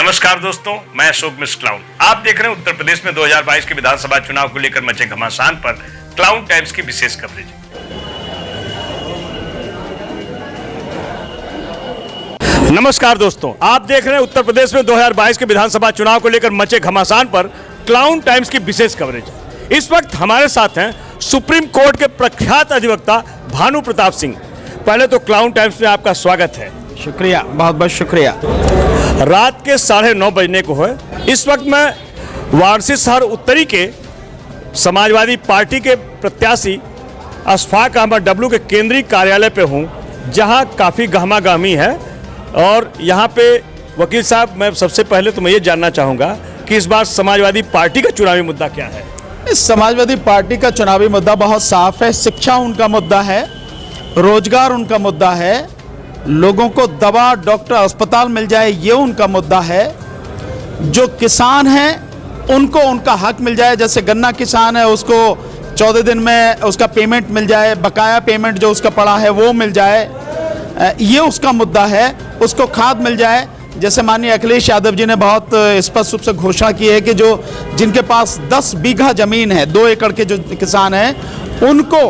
नमस्कार दोस्तों, मैं अशोक मिस्टर क्लाउन। आप देख रहे हैं उत्तर प्रदेश में 2022 के विधानसभा चुनाव को लेकर मचे घमासान पर क्लाउन टाइम्स की विशेष कवरेज। नमस्कार दोस्तों, आप देख रहे हैं उत्तर प्रदेश में 2022 के विधानसभा चुनाव को लेकर मचे घमासान पर क्लाउन टाइम्स की विशेष कवरेज। इस वक्त हमारे साथ हैं सुप्रीम कोर्ट के प्रख्यात अधिवक्ता भानु प्रताप सिंह। पहले तो क्लाउन टाइम्स में आपका स्वागत है। शुक्रिया, बहुत बहुत शुक्रिया। रात के 9:30 बजने को है। इस वक्त मैं वाराणसी शहर उत्तरी के समाजवादी पार्टी के प्रत्याशी अशफाक अहमद डब्लू के केंद्रीय कार्यालय पे हूँ, जहाँ काफ़ी गहमा गहमी है। और यहाँ पे वकील साहब, मैं सबसे पहले तो मैं ये जानना चाहूँगा कि इस बार समाजवादी पार्टी का चुनावी मुद्दा क्या है? इस समाजवादी पार्टी का चुनावी मुद्दा बहुत साफ है। शिक्षा उनका मुद्दा है, रोजगार उनका मुद्दा है, लोगों को दवा, डॉक्टर, अस्पताल मिल जाए, ये उनका मुद्दा है। जो किसान हैं उनको उनका हक मिल जाए, जैसे गन्ना किसान है उसको 14 दिन में उसका पेमेंट मिल जाए, बकाया पेमेंट जो उसका पड़ा है वो मिल जाए, ये उसका मुद्दा है। उसको खाद मिल जाए, जैसे माननीय अखिलेश यादव जी ने बहुत स्पष्ट रूप से घोषणा की है कि जो जिनके पास 10 बीघा ज़मीन है, 2 एकड़ के जो किसान हैं, उनको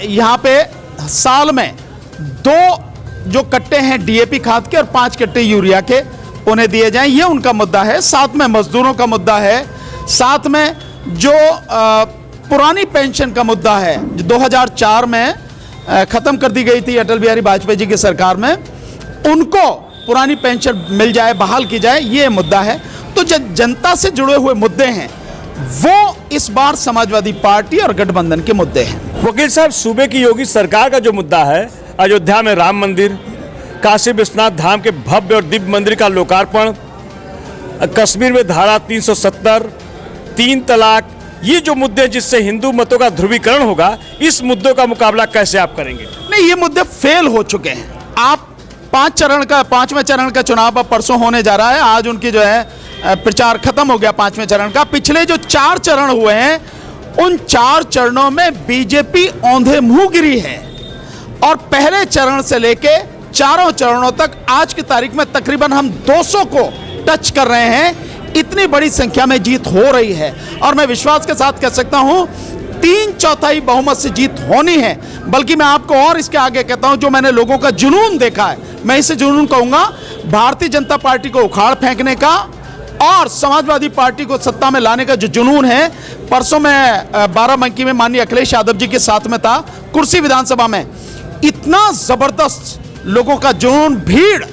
यहाँ पे साल में 2 जो कट्टे हैं डीएपी खाद के और 5 कट्टे यूरिया के उन्हें दिए जाएं, ये उनका मुद्दा है। साथ में मजदूरों का मुद्दा है, साथ में जो पुरानी पेंशन का मुद्दा है जो 2004 में ख़त्म कर दी गई थी अटल बिहारी वाजपेयी जी की सरकार में, उनको पुरानी पेंशन मिल जाए, बहाल की जाए, ये मुद्दा है। तो जनता से जुड़े हुए मुद्दे हैं वो इस बार समाजवादी पार्टी और गठबंधन के मुद्दे हैं। वकील साहब, सूबे की योगी सरकार का जो मुद्दा है, अयोध्या में राम मंदिर, काशी विश्वनाथ धाम के भव्य और दिव्य मंदिर का लोकार्पण, कश्मीर में धारा 370, 3 तलाक, ये जो मुद्दे हैं जिससे हिंदू मतों का ध्रुवीकरण होगा, इस मुद्दों का मुकाबला कैसे आप करेंगे? नहीं, ये मुद्दे फेल हो चुके हैं। आप 5वें चरण का चुनाव अब परसों होने जा रहा है। आज उनकी जो है प्रचार खत्म हो गया 5वें चरण का। पिछले जो 4 चरण हुए हैं, उन 4 चरणों में बीजेपी औंधे मुंह गिरी है और पहले चरण से लेके 4 चरणों तक आज की तारीख में तकरीबन हम 200 को टच कर रहे हैं। इतनी बड़ी संख्या में जीत हो रही है और मैं विश्वास के साथ कह सकता हूं 3/4 बहुमत से जीत होनी है। बल्कि मैं आपको और इसके आगे कहता हूं, जो मैंने लोगों का जुनून देखा है, मैं इसे जुनून कहूंगा, भारतीय जनता पार्टी को उखाड़ फेंकने का और समाजवादी पार्टी को सत्ता में लाने का जो जुनून है। परसों मैं बाराबंकी में माननीय अखिलेश यादव जी के साथ में था, कुर्सी विधानसभा में। इतना जबरदस्त लोगों का जुनून, भीड़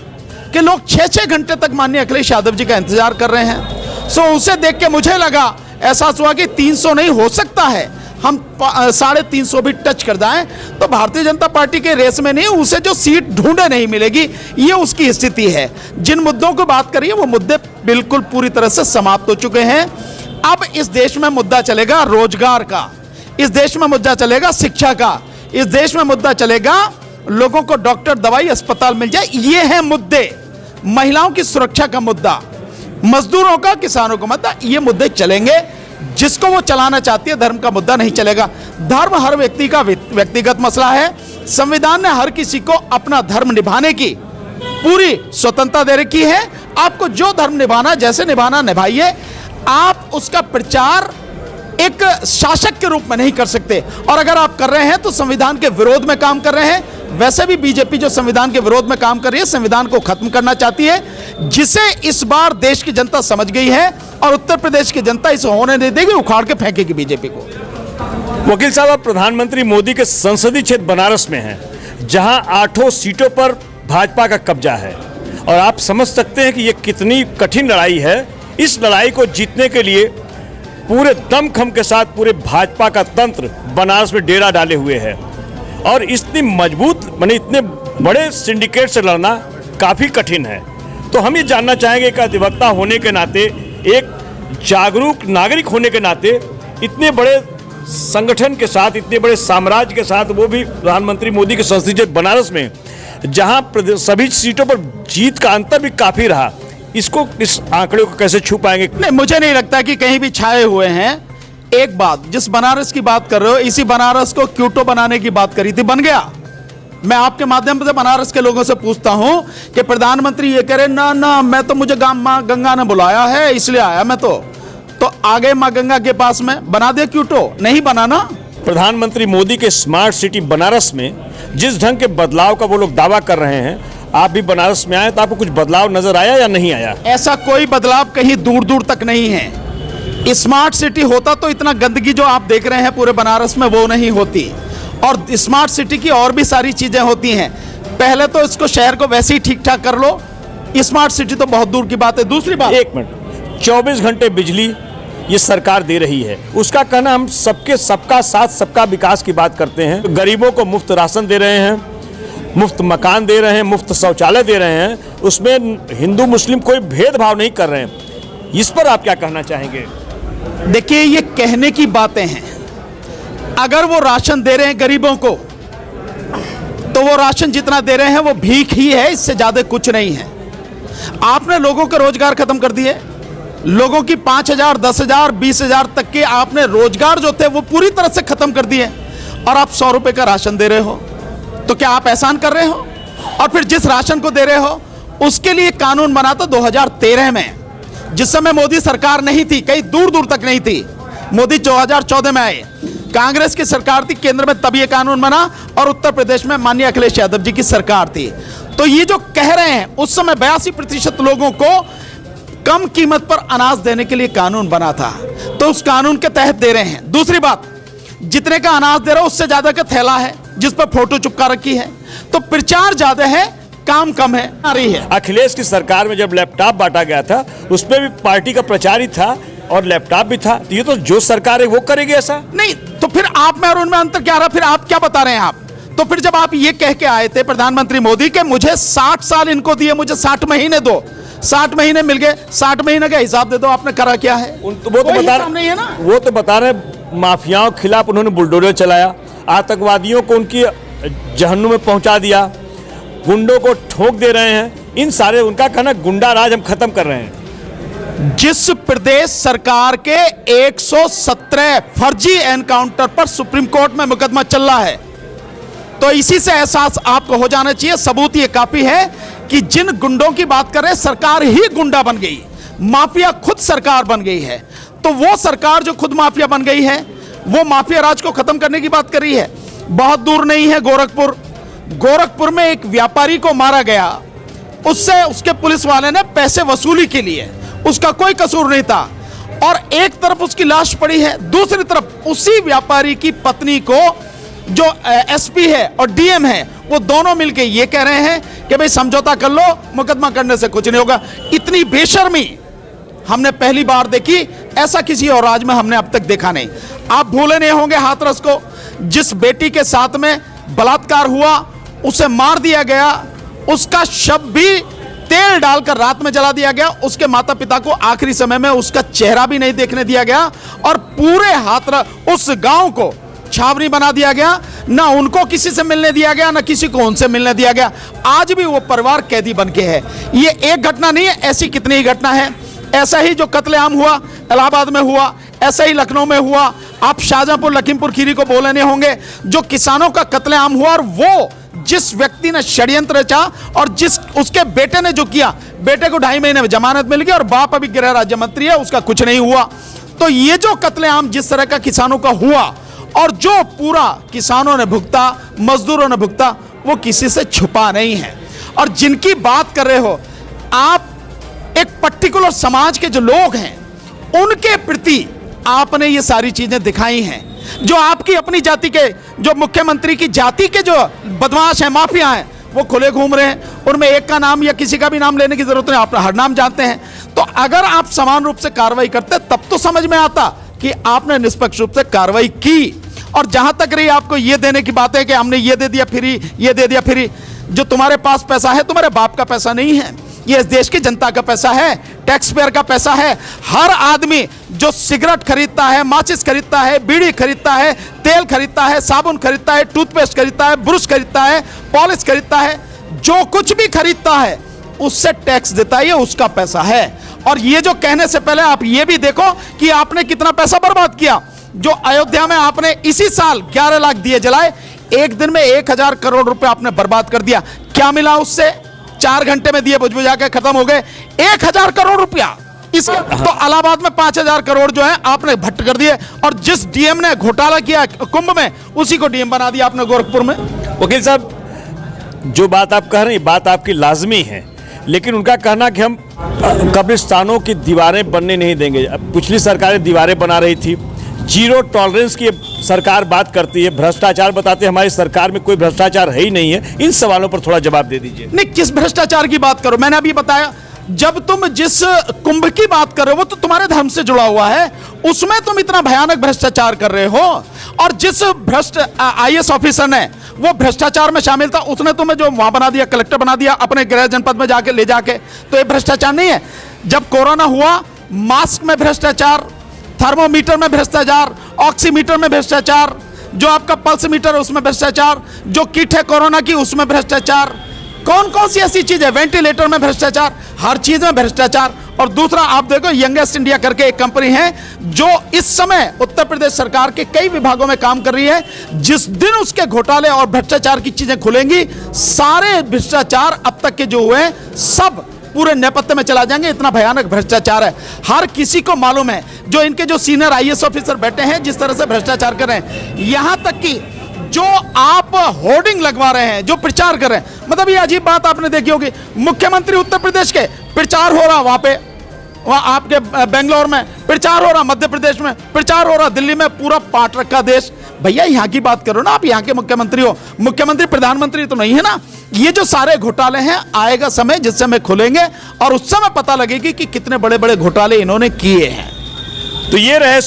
कि लोग 6-6 घंटे तक माननीय अखिलेश यादव जी का इंतजार कर रहे हैं। सो उसे देख के मुझे लगा, एहसास हुआ कि 300 नहीं हो सकता है, हम 350 भी टच कर जाएं तो भारतीय जनता पार्टी के रेस में नहीं, उसे जो सीट ढूंढे नहीं मिलेगी, ये उसकी स्थिति है। जिन मुद्दों की बात करिए वो मुद्दे बिल्कुल पूरी तरह से समाप्त हो चुके हैं। अब इस देश में मुद्दा चलेगा रोजगार का, इस देश में मुद्दा चलेगा शिक्षा का, इस देश में मुद्दा चलेगा लोगों को डॉक्टर, दवाई, अस्पताल मिल जाए, ये है मुद्दे। महिलाओं की सुरक्षा का मुद्दा, मजदूरों का, किसानों का मुद्दा, ये मुद्दे चलेंगे। जिसको वो चलाना चाहती है, धर्म का मुद्दा नहीं चलेगा। धर्म हर व्यक्ति का व्यक्तिगत मसला है। संविधान ने हर किसी को अपना धर्म निभाने की पूरी स्वतंत्रता दे रखी है। आपको जो धर्म निभाना, जैसे निभाना, निभाइए। आप उसका प्रचार एक शासक के रूप में नहीं कर सकते, और अगर आप कर रहे हैं तो संविधान के विरोध में काम कर रहे हैं। वैसे भी बीजेपी जो संविधान के विरोध में काम कर रही है, संविधान को खत्म करना चाहती है, जिसे इस बार देश की जनता समझ गई है और उत्तर प्रदेश की जनता इसे होने नहीं देगी, उखाड़ के फेंकेगी बीजेपी को। वकील साहब, आप प्रधानमंत्री मोदी के संसदीय क्षेत्र बनारस में हैं, जहां 8 सीटों पर भाजपा का कब्जा है, और आप समझ सकते हैं कि यह कितनी कठिन लड़ाई है। इस लड़ाई को जीतने के लिए पूरे दमखम के साथ पूरे भाजपा का तंत्र बनारस में डेरा डाले हुए है, और इतनी मजबूत, माने इतने बड़े सिंडिकेट से लड़ना काफ़ी कठिन है। तो हम ये जानना चाहेंगे कि अधिवक्ता होने के नाते, एक जागरूक नागरिक होने के नाते, इतने बड़े संगठन के साथ, इतने बड़े साम्राज्य के साथ, वो भी प्रधानमंत्री मोदी के संसदीय क्षेत्र बनारस में, जहां सभी सीटों पर जीत का अंतर भी काफ़ी रहा, इसको, इस आंकड़े को कैसे छू पाएंगे? नहीं, मुझे नहीं लगता कि कहीं भी छाए हुए हैं। एक बात, जिस बनारस की बात कर रहे हो, इसी बनारस को क्यूटो बनाने की बात करी थी, बन गया। मैं आपके माध्यम से बनारस के लोगों से पूछता हूं कि प्रधानमंत्री ये कह रहे ना ना मैं तो मुझे माँ गंगा ने बुलाया है इसलिए आया मैं तो आ गए माँ गंगा के पास में बना दे क्यूटो नहीं बनाना। प्रधानमंत्री मोदी के स्मार्ट सिटी बनारस में जिस ढंग के बदलाव का वो लोग दावा कर रहे हैं, आप भी बनारस में आए तो आपको कुछ बदलाव नजर आया या नहीं आया? ऐसा कोई बदलाव कहीं दूर दूर तक नहीं है। स्मार्ट सिटी होता तो इतना गंदगी जो आप देख रहे हैं पूरे बनारस में वो नहीं होती, और स्मार्ट सिटी की और भी सारी चीजें होती हैं। पहले तो इसको शहर को वैसे ही ठीक ठाक कर लो, स्मार्ट सिटी तो बहुत दूर की बात है। दूसरी बात, 1 मिनट, 24 घंटे बिजली ये सरकार दे रही है, उसका कहना हम सबका साथ सबका विकास की बात करते हैं। गरीबों को मुफ्त राशन दे रहे हैं, मुफ्त मकान दे रहे हैं, मुफ्त शौचालय दे रहे हैं, उसमें हिंदू मुस्लिम कोई भेदभाव नहीं कर रहे हैं। इस पर आप क्या कहना चाहेंगे? देखिए ये कहने की बातें हैं। अगर वो राशन दे रहे हैं गरीबों को तो वो राशन जितना दे रहे हैं वो भीख ही है, इससे ज्यादा कुछ नहीं है। आपने लोगों के रोजगार खत्म कर दिए, लोगों की 5,000, 10,000, 20,000 तक के आपने रोजगार जो थे वो पूरी तरह से खत्म कर दिए, और आप 100 रुपए का राशन दे रहे हो। तो क्या आप एहसान कर रहे हो? और फिर जिस राशन को दे रहे हो उसके लिए कानून बना था 2013 में, जिस समय मोदी सरकार नहीं थी, कहीं दूर दूर तक नहीं थी। मोदी 2014 में आए, कांग्रेस की सरकार थी केंद्र में, तब ये कानून बना, और उत्तर प्रदेश में माननीय अखिलेश यादव जी की सरकार थी। तो ये जो कह रहे हैं उस समय 82% लोगों को कम कीमत पर अनाज देने के लिए कानून बना था, तो उस कानून के तहत दे रहे हैं। दूसरी बात, जितने का अनाज दे रहे हो उससे ज्यादा का थैला है जिस पर फोटो चिपका रखी है, तो प्रचार ज्यादा है काम कम है आ रही है। अखिलेश की सरकार में जब लैपटॉप बांटा गया था उसमें भी पार्टी का प्रचार ही था और लैपटॉप भी था। तो ये तो जो सरकार है वो करेगी ऐसा नहीं। तो फिर आप में और उनमें अंतर क्या रहा? फिर आप क्या बता रहे हैं आप? तो फिर जब आप ये कह के आए थे प्रधानमंत्री मोदी के मुझे 60 साल इनको दिए, मुझे 60 महीने दो, 60 महीने मिल गए, 60 महीने का हिसाब दे दो, आपने करा क्या है? वो तो बता रहे माफियाओं के खिलाफ उन्होंने बुलडोजर चलाया, आतंकवादियों को उनकी जहन्नुम में पहुंचा दिया, गुंडों को ठोक दे रहे हैं। इन सारे उनका कहना गुंडा राज हम खत्म कर रहे हैं। जिस प्रदेश सरकार के 117 फर्जी एनकाउंटर पर सुप्रीम कोर्ट में मुकदमा चल रहा है, तो इसी से एहसास आपको हो जाना चाहिए, सबूत ये काफी है कि जिन गुंडों की बात कर रहे हैं सरकार ही गुंडा बन गई, माफिया खुद सरकार बन गई है। तो वो सरकार जो खुद माफिया बन गई है वो माफिया राज को खत्म करने की बात कर रही है। बहुत दूर नहीं है गोरखपुर में एक व्यापारी को मारा गया, उससे उसके पुलिस वाले ने पैसे वसूली के लिए, उसका कोई कसूर नहीं था, और एक तरफ उसकी लाश पड़ी है, दूसरी तरफ उसी व्यापारी की पत्नी को जो एसपी है और डीएम है वो दोनों मिलकर ये कह रहे हैं कि भाई समझौता कर लो, मुकदमा करने से कुछ नहीं होगा। इतनी बेशर्मी हमने पहली बार देखी, ऐसा किसी और राज्य में हमने अब तक देखा नहीं। आप भूले नहीं होंगे हाथरस को, जिस बेटी के साथ में बलात्कार हुआ उसे मार दिया गया, उसका शव भी तेल डालकर रात में जला दिया गया, उसके माता पिता को आखिरी समय में उसका चेहरा भी नहीं देखने दिया गया, और पूरे हाथरस उस गांव को छावनी बना दिया गया, ना उनको किसी से मिलने दिया गया, ना किसी को उनसे मिलने दिया गया। आज भी वो परिवार कैदी बन के है। ये एक घटना नहीं है, ऐसी कितनी ही घटना है। ऐसा ही जो कत्लेआम हुआ इलाहाबाद में हुआ, ऐसा ही लखनऊ में हुआ, आप शाहजहांपुर लखीमपुर खीरी को बोले नहीं होंगे, जो किसानों का कत्लेआम हुआ, और वो जिस व्यक्ति ने षड्यंत्र रचा और जिस उसके बेटे ने जो किया, बेटे को 2.5 महीने में जमानत मिल गई और बाप अभी गृह राज्य मंत्री है, उसका कुछ नहीं हुआ। तो ये जो कत्लेआम जिस तरह का किसानों का हुआ और जो पूरा किसानों ने भुगता, मजदूरों ने भुगता, वो किसी से छुपा नहीं है। और जिनकी बात कर रहे हो आप, एक पर्टिकुलर समाज के जो लोग हैं उनके प्रति आपने ये सारी चीजें दिखाई हैं। जो आपकी अपनी जाति के, जो मुख्यमंत्री की जाति के जो बदमाश हैं, माफिया हैं, वो खुले घूम रहे हैं, उनमें एक का नाम या किसी का भी नाम लेने की जरूरत नहीं, आप हर नाम जानते हैं। तो अगर आप समान रूप से कार्रवाई करते तब तो समझ में आता कि आपने निष्पक्ष रूप से कार्रवाई की। और जहां तक रही आपको ये देने की बात है कि हमने ये दे दिया फ्री, ये दे दिया फ्री, जो तुम्हारे पास पैसा है तुम्हारे बाप का पैसा नहीं है, ये इस देश की जनता का पैसा है, टैक्स पेयर का पैसा है। हर आदमी जो सिगरेट खरीदता है, माचिस खरीदता है, बीड़ी खरीदता है, तेल खरीदता है, साबुन खरीदता है, टूथपेस्ट खरीदता है, ब्रश खरीदता है, पॉलिश खरीदता है, जो कुछ भी खरीदता है उससे टैक्स देता है, ये उसका पैसा है। और ये जो कहने से पहले आप ये भी देखो कि आपने कितना पैसा बर्बाद किया। जो अयोध्या में आपने इसी साल 11 लाख दिए जलाए, एक दिन में 1000 करोड़ रुपए आपने बर्बाद कर दिया। क्या मिला उससे? 4 घंटे में दिए बुझबुझा के खत्म हो गए 1000 करोड़ रुपया। इसके तो इलाहाबाद में 5000 करोड़ जो है आपने भट्ट कर दिए, और जिस डीएम ने घोटाला किया कुंभ में, उसी को डीएम बना दिया आपने गोरखपुर में। वकील साहब, जो बात आप कह रहे हैं बात आपकी लाजमी है, लेकिन उनका कहना कि हम कब्रिस्तानों की दीवारें बनने नहीं देंगे। अब पिछली सरकारें दीवारें बना रही थी, जीरो टॉलरेंस की सरकार बात करती है, भ्रष्टाचार बताते हैं हमारी सरकार में कोई भ्रष्टाचार है ही नहीं है। इन सवालों पर थोड़ा जवाब दे दीजिए। नहीं, किस भ्रष्टाचार की बात करो? मैंने अभी बताया, जब तुम जिस कुंभ की बात कर रहे हो वो तो तुम्हारे धर्म से जुड़ा हुआ है, उसमें तुम इतना भयानक भ्रष्टाचार कर रहे हो। और जिस भ्रष्ट आईएएस ऑफिसर ने वो भ्रष्टाचार में शामिल था, उसने तुम्हें जो वहां बना दिया, कलेक्टर बना दिया अपने गृह जनपद में जाके ले जाके, तो ये भ्रष्टाचार नहीं है? जब कोरोना हुआ, मास्क में भ्रष्टाचार, थर्मोमीटर में भ्रष्टाचार, ऑक्सीमीटर में भ्रष्टाचार, जो आपका पल्स मीटर है उसमें भ्रष्टाचार, जो किट है कोरोना की उसमें भ्रष्टाचार, कौन कौन सी ऐसी चीज है, वेंटिलेटर में भ्रष्टाचार, हर चीज में भ्रष्टाचार। और दूसरा आप देखो, यंगेस्ट इंडिया करके एक कंपनी है जो इस समय उत्तर प्रदेश सरकार के कई विभागों में काम कर रही है। जिस दिन उसके घोटाले और भ्रष्टाचार की चीजें खुलेंगी, सारे भ्रष्टाचार अब तक के जो हुए सब पूरे नेपथ्य में चला जाएंगे। इतना भयानक भ्रष्टाचार है, हर किसी को मालूम है। जो इनके जो सीनियर आईएएस ऑफिसर बैठे हैं, जिस तरह से भ्रष्टाचार कर रहे हैं, यहां तक कि जो आप होर्डिंग लगवा रहे हैं, जो प्रचार कर रहे हैं, मतलब ये अजीब बात आपने देखी होगी, मुख्यमंत्री उत्तर प्रदेश के प्रचार हो रहा वहां पे, वहां आपके बेंगलोर में प्रचार हो रहा, मध्य प्रदेश में प्रचार हो रहा, दिल्ली में, पूरा पाट रखा देश। भैया यहाँ की बात करो ना, आप यहाँ के मुख्यमंत्री हो, मुख्यमंत्री प्रधानमंत्री तो नहीं है ना। ये जो सारे घोटाले हैं, आएगा समय जिस समय खुलेंगे और उस समय पता लगेगी कि कितने बड़े बड़े घोटाले इन्होंने किए हैं। तो ये रहे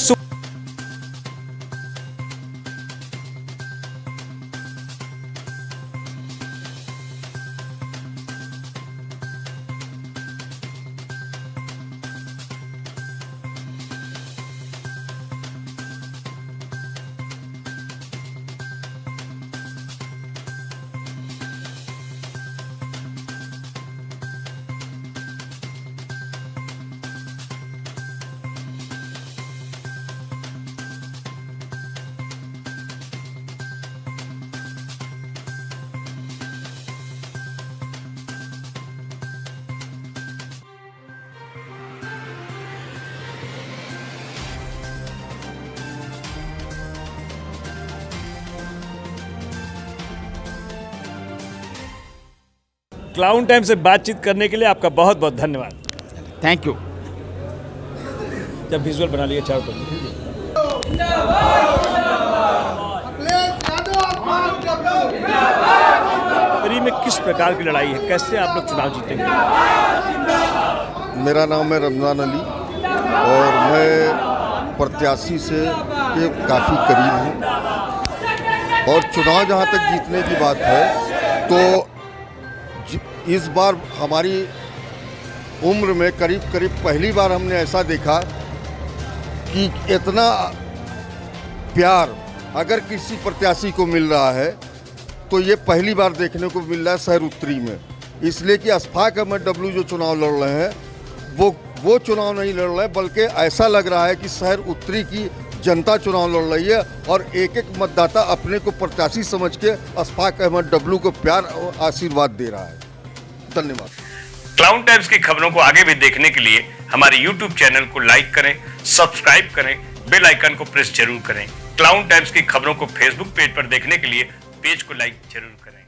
क्लाउन टाइम से बातचीत करने के लिए आपका बहुत बहुत धन्यवाद। Thank you. जब विजुअल बना लिया चारों तरफ। में किस प्रकार की लड़ाई है, कैसे आप लोग चुनाव जीतेंगे? मेरा नाम है रमजान अली और मैं प्रत्याशी से के काफ़ी करीब हूँ। और चुनाव जहाँ तक जीतने की बात है तो इस बार हमारी उम्र में करीब करीब पहली बार हमने ऐसा देखा कि इतना प्यार अगर किसी प्रत्याशी को मिल रहा है तो ये पहली बार देखने को मिल रहा है शहर उत्तरी में। इसलिए कि अशफाक अहमद डब्लू जो चुनाव लड़ रहे हैं वो चुनाव नहीं लड़ रहे हैं, बल्कि ऐसा लग रहा है कि शहर उत्तरी की जनता चुनाव लड़ रही है और एक एक मतदाता अपने को प्रत्याशी समझ के अशफाक अहमद डब्लू को प्यार और आशीर्वाद दे रहा है। धन्यवाद। क्लाउन टाइम्स की खबरों को आगे भी देखने के लिए हमारे YouTube चैनल को लाइक करें, सब्सक्राइब करें, बेल आइकन को प्रेस जरूर करें। क्लाउन टाइम्स की खबरों को फेसबुक पेज पर देखने के लिए पेज को लाइक जरूर करें।